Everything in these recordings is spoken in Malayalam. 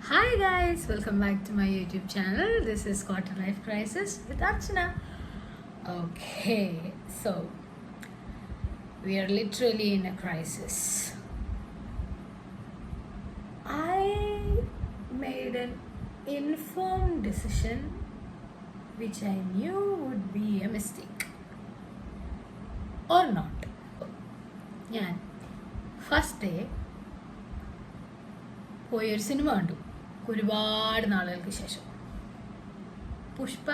Hi guys, welcome back to my YouTube channel. This is Quarter Life Crisis with Archana. Okay, so we are literally in a crisis. I made an informed decision which I knew would be a mistake or not. ഞാൻ ഫസ്റ്റ് ഡേ പോയൊരു സിനിമ കണ്ടു ഒരുപാട് നാളുകൾക്ക് ശേഷം. Pushpa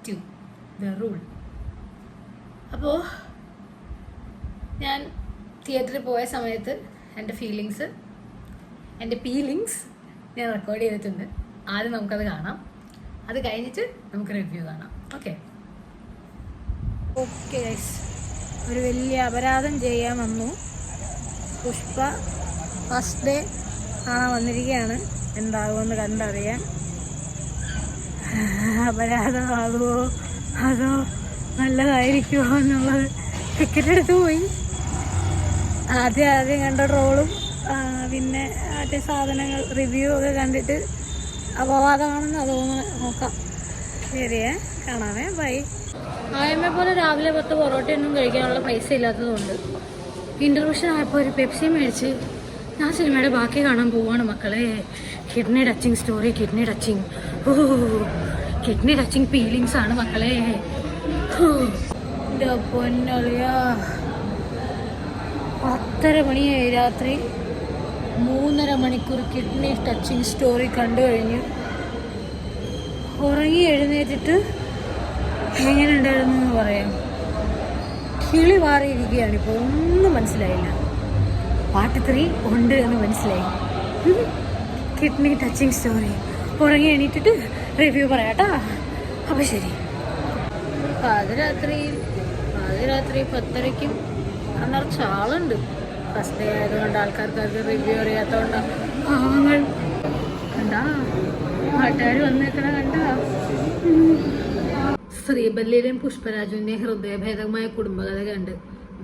2 the rule. അപ്പോൾ ഞാൻ തിയേറ്ററിൽ പോയ സമയത്ത് എൻ്റെ ഫീലിങ്സ് ഞാൻ റെക്കോർഡ് ചെയ്തിട്ടുണ്ട്. ആദ്യം നമുക്കത് കാണാം, അത് കഴിഞ്ഞിട്ട് നമുക്ക് റിവ്യൂ കാണാം. ഓക്കെ ഗൈസ്, ഒരു വലിയ അപരാധം ചെയ്യാൻ വന്നു. പുഷ്പ ഫസ്റ്റ് ഡേ കാണാൻ വന്നിരിക്കുകയാണ്. എന്താകുമെന്ന് കണ്ടറിയാൻ. അപരാധമാകുമോ അതോ നല്ലതായിരിക്കുമോ എന്നുള്ളത് ടിക്കറ്റ് എടുത്ത് പോയി. ആദ്യം കണ്ട ട്രോളും പിന്നെ മറ്റേ സാധനങ്ങൾ റിവ്യൂ ഒക്കെ കണ്ടിട്ട് അപവാദമാണെന്ന് തോന്നുന്നു. നോക്കാം. ശരിയേ, കാണാമേ, ബൈ. ആയമ്മ പോലെ രാവിലെ 10 പൊറോട്ടയൊന്നും കഴിക്കാനുള്ള പൈസ ഇല്ലാത്തതുകൊണ്ട് ഇൻ്റർവ്യൂഷൻ ആയപ്പോൾ ഒരു പെപ്സി മേടിച്ച് ഞാൻ സിനിമയുടെ ബാക്കി കാണാൻ പോവാണ് മക്കളെ. Kidney touching story, kidney touching feelings ആണ് മക്കളെ. പൊന്നളിയാ, 10:30 മണിയായി രാത്രി. 3.5 മണിക്കൂർ കിഡ്നി ടച്ചിങ് സ്റ്റോറി കണ്ടു കഴിഞ്ഞു. ഉറങ്ങി എഴുന്നേറ്റിട്ട് എങ്ങനെ ഉണ്ടായിരുന്നു എന്ന് പറയാം. കിളി മാറിയിരിക്കുകയാണ്. ഇപ്പോൾ ഒന്നും മനസ്സിലായില്ല. പാർട്ട് 3 ഉണ്ട് എന്ന് മനസ്സിലായി. Kidney touching story. ഉറങ്ങി എണീറ്റിട്ട് റിവ്യൂ പറയാട്ടാ. അപ്പം ശരി. പാതിരാത്രി 10:30ക്കും നിറച്ച ആളുണ്ട്. ഫസ്റ്റ് ഡേ ആയതുകൊണ്ട് ആൾക്കാർക്ക് റിവ്യൂ അറിയാത്തതുകൊണ്ടാണ്. പാവങ്ങൾ കണ്ടാ, നാട്ടുകാർ വന്നേക്കണ കണ്ടാ. ശ്രീബല്ലിയുടെയും പുഷ്പരാജുവിൻ്റെയും ഹൃദയഭേദകമായ കുടുംബകഥ കണ്ട്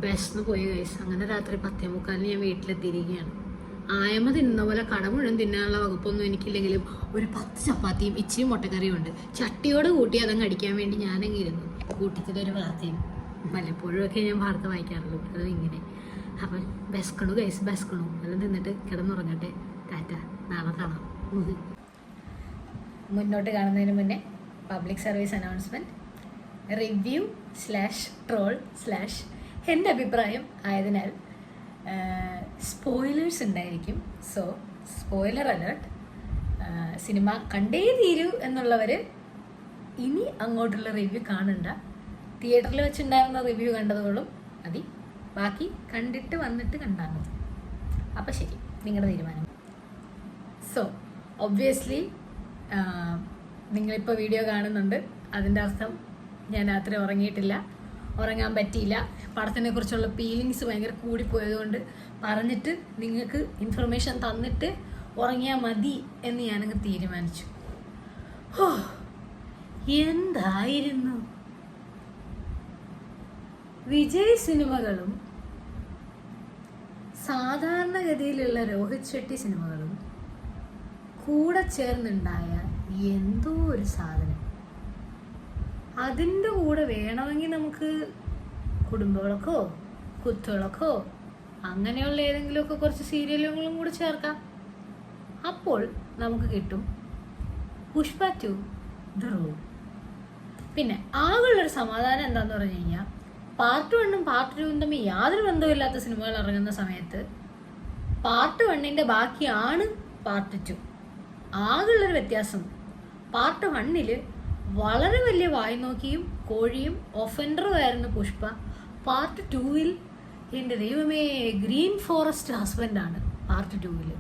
ബെസ്ന്ന് പോയി ഗൈസ്. അങ്ങനെ രാത്രി 10:45 ഞാൻ വീട്ടിലെത്തിയിരിക്കുകയാണ്. ആയമ്മ തിന്നുന്ന പോലെ കട മുഴുവൻ തിന്നാനുള്ള വകുപ്പൊന്നും എനിക്കില്ലെങ്കിലും ഒരു 10 ചപ്പാത്തിയും ഇച്ചിയും മുട്ടക്കറിയും ഉണ്ട്. ചട്ടിയോട് കൂട്ടി അതങ്ങ് അടിക്കാൻ വേണ്ടി ഞാനങ്ങ് ഇരുന്നു. കൂട്ടിച്ചതൊരു വാർത്തയും പലപ്പോഴും ഒക്കെ ഞാൻ വാർത്ത വായിക്കാറുള്ളൂ. അത് ഇങ്ങനെ. അപ്പം ബെസ്കണു ഗൈസ്, ബെസ്കണു. എല്ലാം തിന്നിട്ട് കിടന്നുറങ്ങട്ടെ. ടാറ്റ, നാളെ കാണാം. മുന്നോട്ട് കാണുന്നതിന് മുന്നേ പബ്ലിക് സർവീസ് അനൗൺസ്മെൻറ്റ്. റിവ്യൂ/ട്രോൾ/ എൻ്റെ അഭിപ്രായം ആയതിനാൽ സ്പോയിലേഴ്സ് ഉണ്ടായിരിക്കും. So spoiler alert. സിനിമ കണ്ടേ തീരൂ എന്നുള്ളവർ ഇനി അങ്ങോട്ടുള്ള റിവ്യൂ കാണണ്ട. തിയേറ്ററിൽ വെച്ചുണ്ടായിരുന്ന റിവ്യൂ കണ്ടതോളും മതി. ബാക്കി കണ്ടിട്ട് വന്നിട്ട് കണ്ടാൽ മതി. അപ്പം ശരി, നിങ്ങളുടെ തീരുമാനം. സോ ഒബ്വിയസ്ലി നിങ്ങളിപ്പോൾ വീഡിയോ കാണുന്നുണ്ട്. അതിൻ്റെ അർത്ഥം ഞാൻ രാത്രി ഉറങ്ങിയിട്ടില്ല, ഉറങ്ങാൻ പറ്റിയില്ല. പടത്തിനെ കുറിച്ചുള്ള ഫീലിങ്സ് ഭയങ്കര കൂടിപ്പോയതുകൊണ്ട് പറഞ്ഞിട്ട് നിങ്ങൾക്ക് ഇൻഫർമേഷൻ തന്നിട്ട് ഉറങ്ങിയാൽ മതി എന്ന് ഞാനങ്ങ് തീരുമാനിച്ചു. ഓ, എന്തായിരുന്നു വിജയ് സിനിമകളും സാധാരണഗതിയിലുള്ള രോഹിത് ഷെട്ടി സിനിമകളും കൂടെ ചേർന്നുണ്ടായ എന്തോ ഒരു സാധനം. അതിൻ്റെ കൂടെ വേണമെങ്കിൽ നമുക്ക് കുടുംബവിളക്കോ കുത്തുവിളക്കോ അങ്ങനെയുള്ള ഏതെങ്കിലുമൊക്കെ കുറച്ച് സീരിയലുകളും കൂടെ ചേർക്കാം. അപ്പോൾ നമുക്ക് കിട്ടും പുഷ്പ 2 ദ റൂൾ. പിന്നെ ആകെയുള്ളൊരു സമാധാനം എന്താന്ന് പറഞ്ഞു കഴിഞ്ഞാൽ പാർട്ട് 1ഉം പാർട്ട് 2ഉം തമ്മിൽ യാതൊരു ബന്ധമില്ലാത്ത സിനിമകൾ ഇറങ്ങുന്ന സമയത്ത് പാർട്ട് 1ൻ്റെ ബാക്കിയാണ് പാർട്ട് 2. ആകെയുള്ളൊരു വ്യത്യാസം, പാർട്ട് 1ൽ വളരെ വലിയ വായ്നോക്കിയും കോഴിയും ഒഫൻഡറുമായിരുന്നു പുഷ്പ. പാർട്ട് 2ൽ എൻ്റെ ദൈവമേ ഗ്രീൻ ഫോറസ്റ്റ് ഹസ്ബൻഡാണ് പാർട്ട് 2ൽ.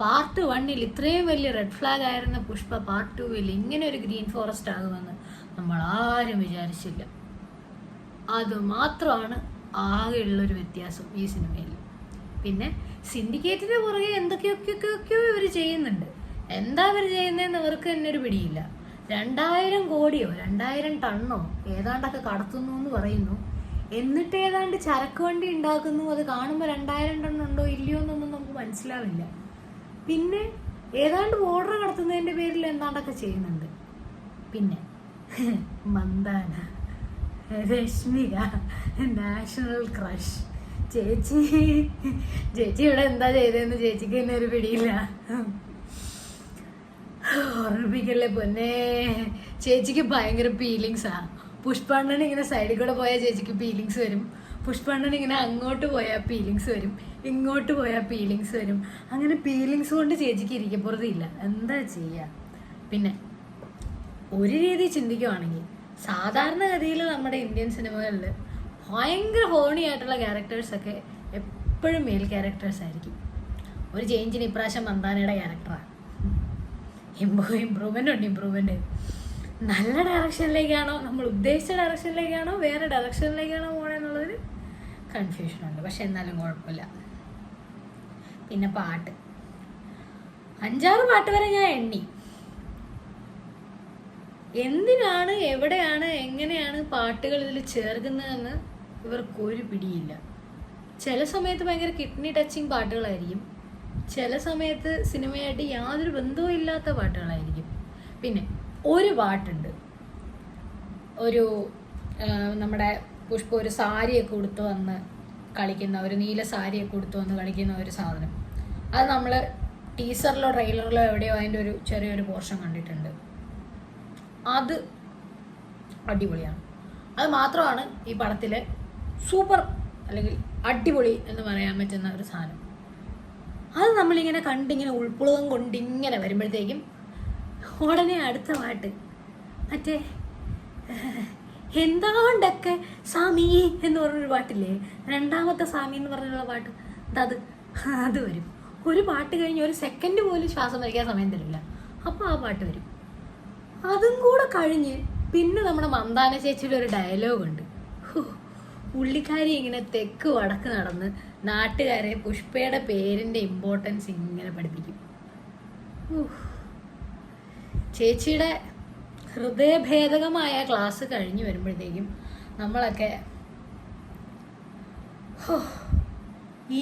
പാർട്ട് 1ൽ ഇത്രയും വലിയ റെഡ് ഫ്ലാഗ് ആയിരുന്ന പുഷ്പ പാർട്ട് 2ൽ ഇങ്ങനെ ഒരു ഗ്രീൻ ഫോറസ്റ്റ് ആകുമെന്ന് നമ്മൾ ആരും വിചാരിച്ചില്ല. അതുമാത്രമാണ് ആകെയുള്ളൊരു വ്യത്യാസം ഈ സിനിമയിൽ. പിന്നെ സിൻഡിക്കേറ്റിൻ്റെ പുറകെ എന്തൊക്കെയൊക്കെയോ ഇവർ ചെയ്യുന്നുണ്ട്. എന്താ അവർ ചെയ്യുന്നതെന്ന് അവർക്ക് തന്നെ ഒരു പിടിയില്ല. 2000 കോടിയോ 2000 ടണ്ണോ ഏതാണ്ടൊക്കെ കടത്തുന്നു എന്ന് പറയുന്നു. എന്നിട്ട് ഏതാണ്ട് ചരക്ക് വണ്ടി ഉണ്ടാക്കുന്നു. അത് കാണുമ്പോൾ 2000 ടൺ ഉണ്ടോ ഇല്ലയോ എന്നൊന്നും നമുക്ക് മനസ്സിലാവില്ല. പിന്നെ ഏതാണ്ട് ബോർഡർ കടത്തുന്നതിൻ്റെ പേരിൽ എന്താണ്ടൊക്കെ ചെയ്യുന്നുണ്ട്. പിന്നെ മന്ദാന, രശ്മിക, നാഷണൽ ക്രഷ്. ചേച്ചി ഇവിടെ എന്താ ചെയ്തതെന്ന് ചേച്ചിക്ക് തന്നെ ഒരു പിടിയില്ല. ഓർമ്മിപ്പിക്കല്ലേ പൊന്നെ. ചേച്ചിക്ക് ഭയങ്കര ഫീലിങ്സാ. പുഷ്പണ്ണൻ ഇങ്ങനെ സൈഡിൽ കൂടെ പോയാൽ ചേച്ചിക്ക് ഫീലിങ്സ് വരും. പുഷ്പണ്ണൻ ഇങ്ങനെ അങ്ങോട്ട് പോയാൽ ഫീലിങ്സ് വരും, ഇങ്ങോട്ട് പോയാൽ ഫീലിങ്സ് വരും. അങ്ങനെ ഫീലിങ്സ് കൊണ്ട് ചേച്ചിക്ക് ഇരിക്കപ്പുറത്തില്ല. എന്താ ചെയ്യുക? പിന്നെ ഒരു രീതി ചിന്തിക്കുവാണെങ്കിൽ സാധാരണഗതിയിൽ നമ്മുടെ ഇന്ത്യൻ സിനിമകളിൽ ഭയങ്കര ഹോണി ആയിട്ടുള്ള ക്യാരക്ടേഴ്സൊക്കെ എപ്പോഴും മെയിൽ ക്യാരക്ടേഴ്സ് ആയിരിക്കും. ഒരു ചേഞ്ചിന് ഇപ്രാവശ്യം മന്ദാനയുടെ ക്യാരക്ടറാണ്. ഇമ്പ്രൂവ്മെന്റ് നല്ല ഡയറക്ഷനിലേക്കാണോ, നമ്മൾ ഉദ്ദേശിച്ച ഡയറക്ഷനിലേക്കാണോ, വേറെ ഡയറക്ഷനിലേക്കാണോ പോകണമെന്നുള്ളൊരു കൺഫ്യൂഷനുണ്ട്. പക്ഷെ എന്നാലും കുഴപ്പമില്ല. പിന്നെ പാട്ട് 5-6 പാട്ട് വരെ ഞാൻ എണ്ണി. എന്തിനാണ്, എവിടെയാണ്, എങ്ങനെയാണ് പാട്ടുകൾ ഇതിൽ ചേർക്കുന്നതെന്ന് ഇവർക്കൊരു പിടിയില്ല. ചില സമയത്ത് ഭയങ്കര കിഡ്നി ടച്ചിങ് പാട്ടുകളായിരിക്കും, ചില സമയത്ത് സിനിമയായിട്ട് യാതൊരു ബന്ധവും ഇല്ലാത്ത പാട്ടുകളായിരിക്കും. പിന്നെ ഒരു പാട്ടുണ്ട്, ഒരു നമ്മുടെ പുഷ്പ ഒരു സാരിയൊക്കെ ഉടുത്ത് വന്ന് കളിക്കുന്ന, ഒരു നീല സാരിയൊക്കെ ഉടുത്ത് വന്ന് കളിക്കുന്ന ഒരു സാധനം. അത് നമ്മൾ ടീസറിലോ ട്രെയിലറിലോ എവിടെയോ അതിൻ്റെ ഒരു ചെറിയൊരു പോർഷൻ കണ്ടിട്ടുണ്ട്. അത് അടിപൊളിയാണ്. അത് മാത്രമാണ് ഈ പടത്തിലെ സൂപ്പർ അല്ലെങ്കിൽ അടിപൊളി എന്ന് പറയാൻ പറ്റുന്ന ഒരു സാധനം. അത് നമ്മളിങ്ങനെ കണ്ടിങ്ങനെ ഉൾപ്പുളകം കൊണ്ടിങ്ങനെ വരുമ്പോഴത്തേക്കും ഉടനെ അടുത്ത പാട്ട് മറ്റേ എന്താണ്ടൊക്കെ സാമി എന്ന് പറഞ്ഞൊരു പാട്ടില്ലേ, 2ാമത്തെ സാമി എന്ന് പറഞ്ഞുള്ള പാട്ട്, അത് വരും. ഒരു പാട്ട് കഴിഞ്ഞ് ഒരു സെക്കൻഡ് പോലും ശ്വാസം വലിക്കാൻ സമയം തരില്ല, അപ്പോൾ ആ പാട്ട് വരും. അതും കൂടെ കഴിഞ്ഞ് പിന്നെ നമ്മുടെ മന്ദാന ചേച്ചിയുടെ ഒരു ഡയലോഗുണ്ട്. പുള്ളിക്കാരി ഇങ്ങനെ തെക്ക് വടക്ക് നടന്ന് നാട്ടുകാരെ പുഷ്പയുടെ പേരിൻ്റെ ഇമ്പോർട്ടൻസ് ഇങ്ങനെ പഠിപ്പിക്കും. ചേച്ചിയുടെ ഹൃദയഭേദകമായ ക്ലാസ് കഴിഞ്ഞ് വരുമ്പോഴത്തേക്കും നമ്മളൊക്കെ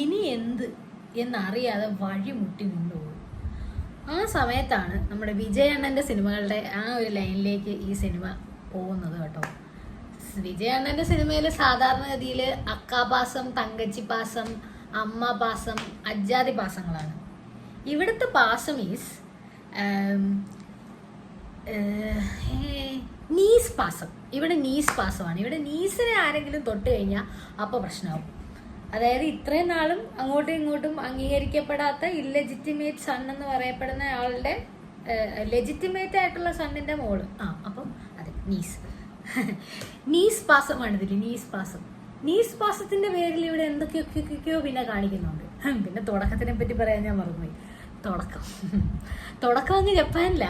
ഇനി എന്ത് എന്നറിയാതെ വഴിമുട്ടി കൊണ്ടുപോകും. ആ സമയത്താണ് നമ്മുടെ വിജയണ്ണൻ്റെ സിനിമകളുടെ ആ ഒരു ലൈനിലേക്ക് ഈ സിനിമ പോകുന്നത് കേട്ടോ. വിജയണ്ണൻ്റെ സിനിമയിൽ സാധാരണഗതിയിൽ അക്കാപാസം, തങ്കച്ചിപ്പാസം, അമ്മ പാസം, അജ്ജാതി പാസങ്ങളാണ്. ഇവിടുത്തെ പാസം ഈസ് നീസ് പാസം. ഇവിടെ നീസ് പാസമാണ്. ഇവിടെ നീസിനെ ആരെങ്കിലും തൊട്ട് കഴിഞ്ഞാൽ അപ്പോൾ പ്രശ്നമാവും. അതായത് ഇത്രയും നാളും അങ്ങോട്ടും ഇങ്ങോട്ടും അംഗീകരിക്കപ്പെടാത്ത ഇല്ലെജിറ്റിമേറ്റ് സൺ എന്ന് പറയപ്പെടുന്ന ആളുടെ ലെജിറ്റിമേറ്റ് ആയിട്ടുള്ള സണ്ണിൻ്റെ മോള്. അപ്പം അതെ, നീസ് പാസമാണ് ഇതിൽ. നീസ് പാസത്തിൻ്റെ പേരിൽ ഇവിടെ എന്തൊക്കെയൊക്കെയോ പിന്നെ കാണിക്കുന്നുണ്ട്. പിന്നെ തുടക്കത്തിനെ പറ്റി പറയാൻ ഞാൻ മറന്നുപോയി. തുടക്കം അങ്ങ് ജപ്പാനില്ല,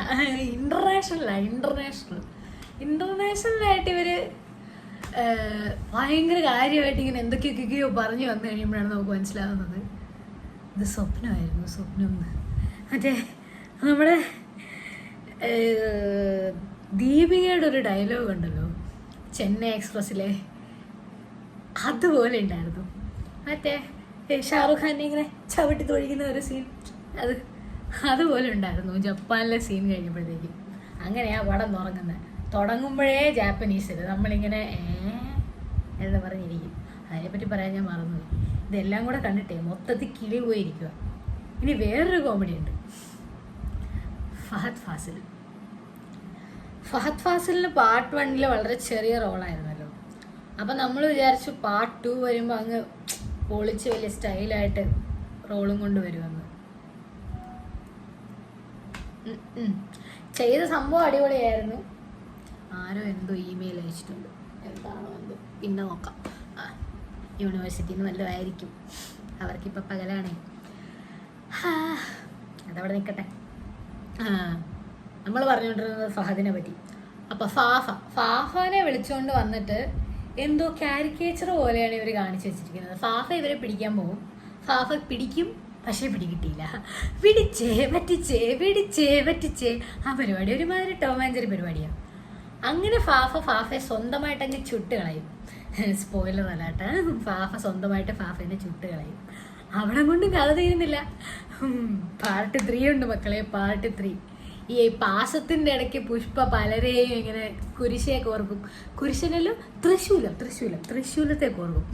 ഇന്റർനാഷണലായിട്ട് ഇവർ ഭയങ്കര കാര്യമായിട്ട് ഇങ്ങനെ എന്തൊക്കെയൊക്കെയോ പറഞ്ഞു വന്നു കഴിയുമ്പോഴാണ് നമുക്ക് മനസ്സിലാവുന്നത് ഇത് സ്വപ്നം എന്ന്. മറ്റേ നമ്മുടെ ദീപികയുടെ ഒരു ഡയലോഗ് ഉണ്ടല്ലോ ചെന്നൈ എക്സ്പ്രസ്സിലെ, അതുപോലെ ഉണ്ടായിരുന്നു. മറ്റേ ഷാറുഖ് ഖാനെ ഇങ്ങനെ ചവിട്ടി തൊഴിക്കുന്ന ഒരു സീൻ, അതുപോലെ ഉണ്ടായിരുന്നു ജപ്പാനിലെ സീൻ കഴിഞ്ഞപ്പോഴത്തേക്കും. അങ്ങനെയാ പടം തുടങ്ങുമ്പോഴേ ജാപ്പനീസിൽ നമ്മളിങ്ങനെ എന്ന് പറഞ്ഞിരിക്കും. അതിനെപ്പറ്റി പറയാൻ ഞാൻ മറന്നുപോയി. ഇതെല്ലാം കൂടെ കണ്ടിട്ടേ മൊത്തത്തിൽ കിളി പോയിരിക്കുക. ഇനി വേറൊരു കോമഡി ഉണ്ട്, ഫഹദ് ഫാസിലിന് പാർട്ട് 1 വളരെ ചെറിയ റോളായിരുന്നല്ലോ. അപ്പം നമ്മൾ വിചാരിച്ചു പാർട്ട് 2 വരുമ്പോൾ അങ്ങ് പൊളിച്ച് വലിയ സ്റ്റൈലായിട്ട് റോളും കൊണ്ട് വരുമെന്ന്. ചെയ്ത സംഭവം അടിപൊളിയായിരുന്നു. ആരോ എന്തോ ഇമെയിൽ അയച്ചിട്ടുണ്ട്, എന്താണോ എന്തോ, പിന്നെ നോക്കാം. യൂണിവേഴ്സിറ്റിയിൽ നിന്ന് വല്ലതായിരിക്കും, അവർക്കിപ്പോൾ പകലാണേ. അതവിടെ നിൽക്കട്ടെ. നമ്മൾ പറഞ്ഞുകൊണ്ടിരുന്നത് ഫഹദിനെ പറ്റി. അപ്പോൾ ഫാഫനെ വിളിച്ചുകൊണ്ട് വന്നിട്ട് എന്തോ കാരിക്കേച്ചർ പോലെയാണ് ഇവർ കാണിച്ചു വെച്ചിരിക്കുന്നത്. ഫാഫ ഇവരെ പിടിക്കാൻ പോകും, ഫാഫ പിടിക്കും, പക്ഷേ പിടികിട്ടിയില്ല. പിടിച്ചേ പറ്റിച്ചേ ആ പരിപാടി ഒരുമാതിരി ടോം ആൻഡ് ജെറി പരിപാടിയാണ്. അങ്ങനെ ഫാഫയെ സ്വന്തമായിട്ട് അങ്ങ് ചുട്ട് കളയും. സ്പോയിലർ അല്ലാട്ട, ഫാഫ സ്വന്തമായിട്ട് ഫാഫേനെ ചുട്ട് കളയും. അവിടെ കൊണ്ടും കഥ തീരുന്നില്ല. പാർട്ട് 3 ഉണ്ട് മക്കളെ, പാർട്ട് 3. ഈ പാസത്തിന്റെ ഇടയ്ക്ക് പുഷ്പ പലരെയും ഇങ്ങനെ കുരിശയെ കോർക്കും. കുരിശനല്ലോ തൃശൂലത്തെ കോർക്കും.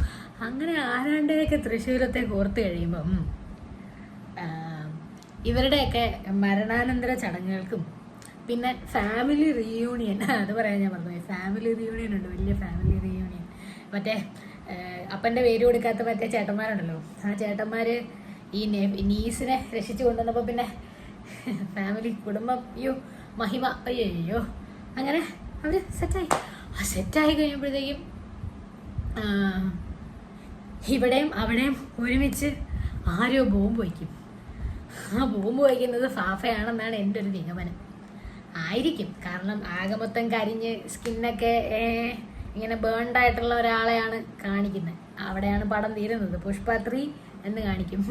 അങ്ങനെ ആരാണ്ടൊക്കെ തൃശ്ശൂലത്തെ കോർത്ത് കഴിയുമ്പം ഇവരുടെയൊക്കെ മരണാനന്തര ചടങ്ങുകൾക്കും പിന്നെ ഫാമിലി റീയൂണിയൻ, അത് പറയാൻ ഞാൻ പറഞ്ഞു, ഫാമിലി റീയൂണിയൻ ഉണ്ട്, വലിയ ഫാമിലി റീയൂണിയൻ. മറ്റേ അപ്പൻ്റെ പേര് കൊടുക്കാത്ത മറ്റേ ചേട്ടന്മാരുണ്ടല്ലോ, ആ ചേട്ടന്മാർ ഈ നീസിനെ രക്ഷിച്ചു കൊണ്ടുവന്നപ്പോൾ പിന്നെ ഫാമിലി കുടുംബം മഹിമ അയ്യോ അങ്ങനെ അവർ സെറ്റായി കഴിയുമ്പോഴത്തേക്കും ഇവിടെയും അവിടെയും ഒരുമിച്ച് ആരോ ബോംബ് വയ്ക്കും. ആ ബോംബ് വയ്ക്കുന്നത് ഫാഫയാണെന്നാണ് എൻ്റെ ഒരു നിഗമനം. ആയിരിക്കും, കാരണം ആകെ മൊത്തം കരിഞ്ഞ് സ്കിന്നൊക്കെ ഇങ്ങനെ ബേൺഡായിട്ടുള്ള ഒരാളെയാണ് കാണിക്കുന്നത്. അവിടെയാണ് പടം തീരുന്നത്. പുഷ്പ 3 എന്ന് കാണിക്കും.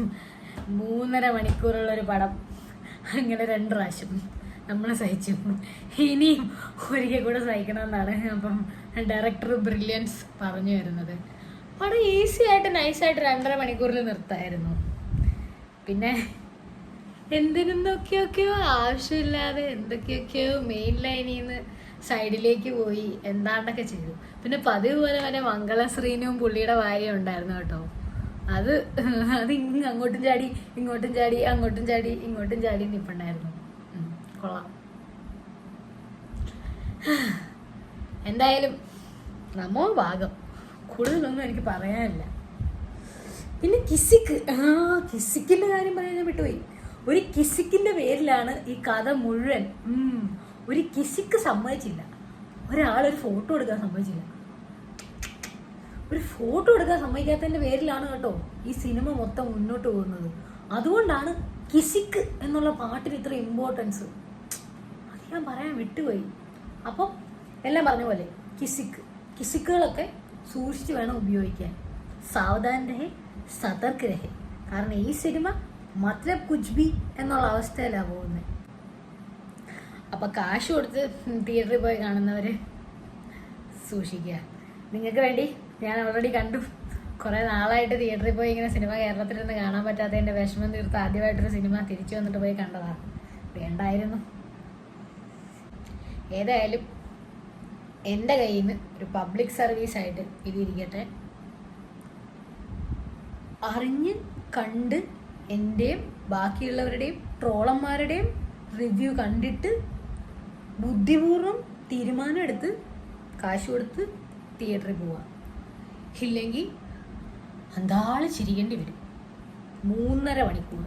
3.5 മണിക്കൂറുള്ളൊരു പടം അങ്ങനെ 2 പ്രാവശ്യം നമ്മൾ സഹിച്ചു. ഇനിയും ഒരിക്കൽ കൂടെ സഹിക്കണമെന്നാണ് അപ്പം ഡയറക്ടർ ബ്രില്യൻസ് പറഞ്ഞു വരുന്നത്. പടം ഈസി ആയിട്ട് നൈസായിട്ട് 2.5 മണിക്കൂറിൽ നിർത്തായിരുന്നു. പിന്നെ എന്തിനൊക്കെയൊക്കെയോ ആവശ്യമില്ലാതെ എന്തൊക്കെയൊക്കെയോ മെയിൻ ലൈനിൽ നിന്ന് സൈഡിലേക്ക് പോയി എന്താണ്ടൊക്കെ ചെയ്തു. പിന്നെ പതിവ് പോലെ വരെ മംഗളശ്രീനും പുള്ളിയുടെ ഭാര്യ ഉണ്ടായിരുന്നു കേട്ടോ. അത് അങ്ങോട്ടും ചാടി ഇങ്ങോട്ടും ചാടി അങ്ങോട്ടും ചാടി ഇങ്ങോട്ടും ചാടി നിൽപ്പുണ്ടായിരുന്നു. കൊള്ളാം. എന്തായാലും നമോ ഭാഗം, കൂടുതലൊന്നും എനിക്ക് പറയാനില്ല. പിന്നെ കിസിക്കിന്റെ കാര്യം പറയാൻ ഞാൻ വിട്ടുപോയി. ഒരു കിസിക്കിന്റെ പേരിലാണ് ഈ കഥ മുഴുവൻ. ഒരു കിസിക്ക് സമ്മതിച്ചില്ല, ഒരാളൊരു ഫോട്ടോ എടുക്കാൻ സമ്മതിച്ചില്ല. ഒരു ഫോട്ടോ എടുക്കാൻ സമ്മതിക്കാത്തതിന്റെ പേരിലാണ് കേട്ടോ ഈ സിനിമ മൊത്തം മുന്നോട്ട് പോകുന്നത്. അതുകൊണ്ടാണ് കിസിക്ക് എന്നുള്ള പാട്ടിന് ഇത്ര ഇമ്പോർട്ടൻസ്. അത് ഞാൻ പറയാൻ വിട്ടുപോയി. അപ്പം എല്ലാം പറഞ്ഞ പോലെ കിസിക്കുകളൊക്കെ സൂക്ഷിച്ച് വേണം ഉപയോഗിക്കാൻ. സാവധാൻ രഹേ സതർക്ക് രഹേ. കാരണം ഈ സിനിമ മത്ലബ് കുച്ച് ബി എന്നുള്ള അവസ്ഥയിലാണ് പോകുന്നത്. അപ്പം കാശ് കൊടുത്ത് തിയേറ്ററിൽ പോയി കാണുന്നവർ സൂക്ഷിക്കുക. നിങ്ങൾക്ക് വേണ്ടി ഞാൻ ഓൾറെഡി കണ്ടു. കുറേ നാളായിട്ട് തിയേറ്ററിൽ പോയി ഇങ്ങനെ സിനിമ കേരളത്തിൽ നിന്ന് കാണാൻ പറ്റാത്തതിൻ്റെ വിഷമം തീർത്ത് ആദ്യമായിട്ടൊരു സിനിമ തിരിച്ചു വന്നിട്ട് പോയി കണ്ടതാണ്. വേണ്ടായിരുന്നു. ഏതായാലും എൻ്റെ കയ്യിൽ നിന്ന് ഒരു പബ്ലിക് സർവീസായിട്ട് ഇതിരിക്കട്ടെ. അറിഞ്ഞ് കണ്ട് എൻ്റെയും ബാക്കിയുള്ളവരുടെയും ട്രോളന്മാരുടെയും റിവ്യൂ കണ്ടിട്ട് ബുദ്ധിപൂർവ്വം തീരുമാനം എടുത്ത് കാശ് കൊടുത്ത് തിയേറ്ററിൽ പോവാം. ഇല്ലെങ്കിൽ അന്താള് ചിരിക്കേണ്ടി വരും 3.5 മണിക്കൂർ.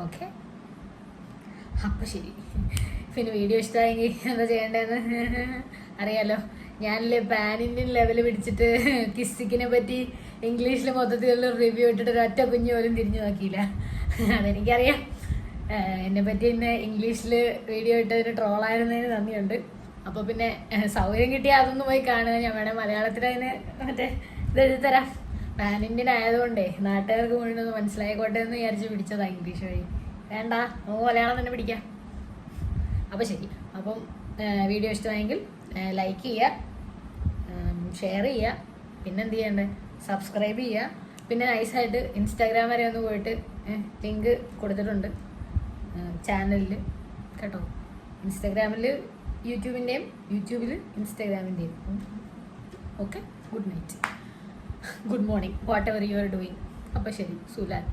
ഓക്കെ, അപ്പം ശരി. പിന്നെ വീഡിയോ ഇഷ്ടമായെങ്കിൽ എന്താ ചെയ്യേണ്ടതെന്ന് അറിയാലോ. ഞാനില്ലേ പാൻ ഇന്ത്യൻ ലെവൽ പിടിച്ചിട്ട് കിസിക്കിനെ പറ്റി ഇംഗ്ലീഷിൽ മൊത്തത്തിലുള്ള റിവ്യൂ ഇട്ടിട്ട് ഒരൊറ്റ കുഞ്ഞു പോലും തിരിഞ്ഞു നോക്കിയില്ല. അതെനിക്കറിയാം. എന്നെ പറ്റി ഇന്ന് ഇംഗ്ലീഷിൽ വീഡിയോ ഇട്ടതിന് ട്രോളായിരുന്നതിന് നന്ദിയുണ്ട്. അപ്പോൾ പിന്നെ സൗകര്യം കിട്ടിയാൽ അതൊന്നും പോയി കാണുക. ഞാൻ വേണേൽ മലയാളത്തിൽ അതിന് മറ്റേ ഇതെഴുതി തരാം. പാൻ ഇന്ത്യൻ ആയതുകൊണ്ടേ നാട്ടുകാർക്ക് മുഴുവൻ മനസ്സിലായിക്കോട്ടെ എന്ന് വിചാരിച്ച് പിടിച്ചതാണ് ഇംഗ്ലീഷ് വഴി. വേണ്ട, നമുക്ക് മലയാളം തന്നെ പിടിക്കാം. അപ്പോൾ ശരി. അപ്പം വീഡിയോ ഇഷ്ടമായെങ്കിൽ ലൈക്ക് ചെയ്യുക, ഷെയർ ചെയ്യുക, പിന്നെന്ത് ചെയ്യണ്ടേ, സബ്സ്ക്രൈബ് ചെയ്യുക. പിന്നെ നൈസായിട്ട് ഇൻസ്റ്റാഗ്രാം വരെ ഒന്ന് പോയിട്ട് ലിങ്ക് കൊടുത്തിട്ടുണ്ട് ചാനലിൽ കേട്ടോ. ഇൻസ്റ്റാഗ്രാമിൽ യൂട്യൂബിൻ്റെയും യൂട്യൂബിൽ ഇൻസ്റ്റാഗ്രാമിൻ്റെയും. Okay, good night, good morning, whatever you are doing. അപ്പോൾ ശരി, സുലാൻ.